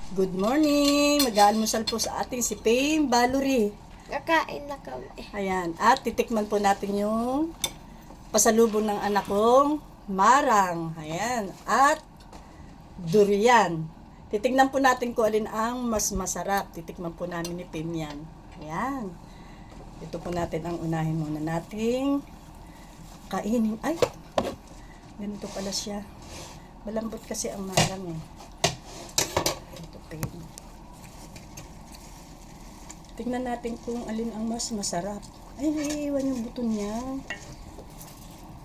Good morning! Mag-aalmusal po sa ating si Payne Valerie. Kakain na kami. Ayan. At titikman po natin yung pasalubong ng anak kong marang. Ayan. At durian. Titignan po natin kung alin ang mas masarap. Titikman po namin ni Payne yan. Ayan. Ito po natin ang unahin muna nating kainin. Ay! Ganito pala siya. Malambot kasi ang marang eh. Tingnan natin kung alin ang mas masarap. Ay, naiiwan yung buto niya.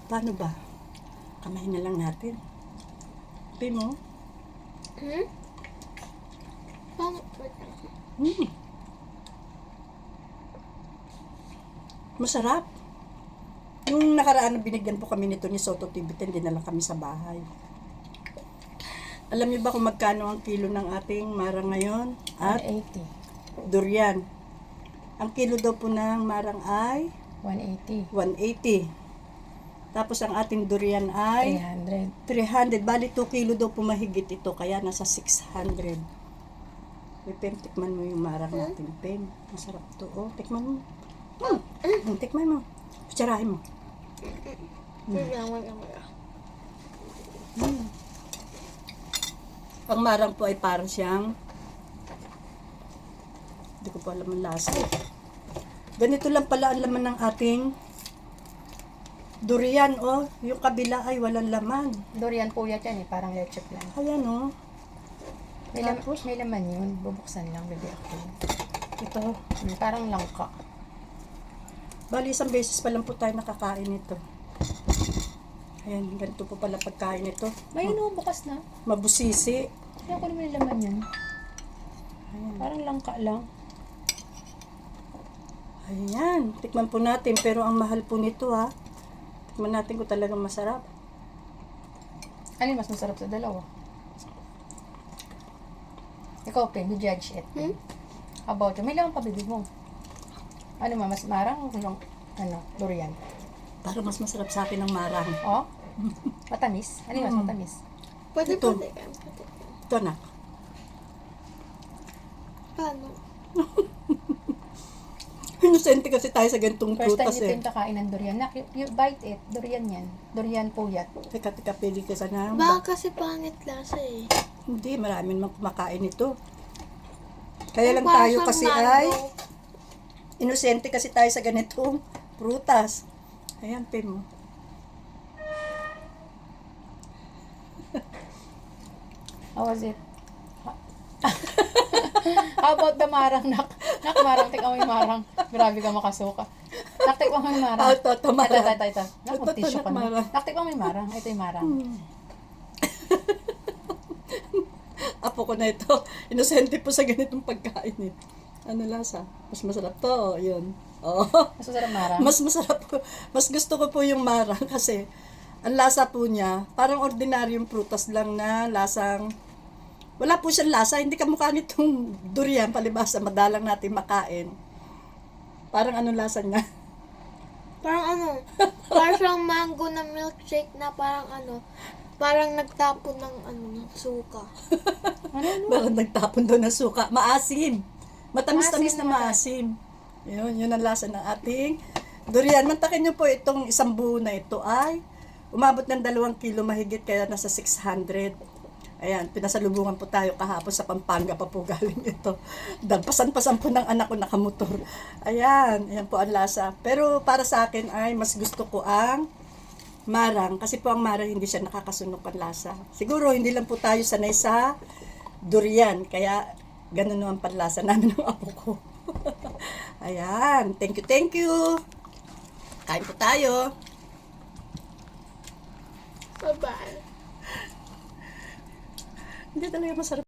Paano ba? Kamay na lang natin. Pi mo? Paano? Masarap. Yung nakaraan na binigyan po kami nito ni Soto TV10, dinala kami sa bahay. Alam niyo ba kung magkano ang kilo ng ating marang ngayon? At 180. durian. Ang kilo daw po ng marang ay 180. 180. Tapos ang ating durian ay 300. 300. Bali 2 kilo daw po mahigit ito. Kaya nasa 600. Pen, tikman mo yung marang natin. Pen, masarap to. Oh, tikman mo. Tikman mo. Kutsarahin mo. Ang marang po ay parang siyang, hindi ko pa alam ang lasa. Ganito lang pala ang laman ng ating durian, oh. Yung kabila ay walang laman. Durian po yan eh, parang leche plan. Ayan, oh. May laman yun, bubuksan lang, bebe ako. Ito. Parang langka. Bali, isang beses pa lang po tayo nakakain ito. Ayan, ganito po pala pagkain ito. May bukas na. Mabusisi. Kaya ko naman yung laman yan. Ayan. Parang langka lang. Ayan, tikman po natin. Pero ang mahal po nito, ha. Tikman natin kung talagang masarap. Ano yung mas masarap sa dalawa? Ikaw, Pen, you judge it. How about you? May laman pa bibig mo. Ano mas marang yung durian? Para mas masarap sa akin ang marang. Oh? Matamis? Ano yung mas matamis? Pwede Ito. pwede. Ito na. Paano? Inosente kasi tayo sa ganitong First time prutas you eh. think kakain ng durian. You bite it. Durian yan. Durian puyat. Teka, pili ka sana. Baka kasi pangit lasa eh. Hindi, marami naman kumakain ito. Kaya lang Para tayo siyang kasi mango. ay inosente kasi tayo sa ganitong prutas. Ayan, Pin mo. How was it? How about the marang, nak? Nak, marang, tikman mo yung marang. Grabe ka makasuka. Nak, tikman mo yung marang. Ito, marang. Ito. Nak, Ito, mag-tissue ka na. marang. Nak, tikman mo yung marang. Ito yung marang. Apo ko na ito. Inosente po sa ganitong pagkain eh. Ano lasa? Mas masarap to. Yun. Oh. Mas masarap marang. Mas masarap po. Mas gusto ko po yung marang kasi ang lasa po niya, parang ordinaryong prutas lang na lasang, wala po siyang lasa. Hindi kamukha nitong durian, palibasa, madalang natin makain. Parang anong lasa niya? Parang parang siyang mango na milkshake na parang nagtapon ng ng suka. Parang nagtapon doon ng suka. Maasim. Matamis-tamis na maasim. Yun ang lasa ng ating durian. Mantakin nyo po itong isang buo na ito ay umabot ng 2 kilo mahigit kaya nasa 600. Ayan, pinasalubungan po tayo kahapon sa Pampanga pa po galing ito. Pasan-pasan po ng anak ko nakamotor. Ayan po ang lasa. Pero para sa akin ay mas gusto ko ang marang. Kasi po ang marang hindi siya nakakasunog ang lasa. Siguro hindi lang po tayo sanay sa durian. Kaya ganun naman panlasa namin ng apo ko. Ayan. Thank you. Kain po tayo. Bye-bye. Hindi talaga masarap.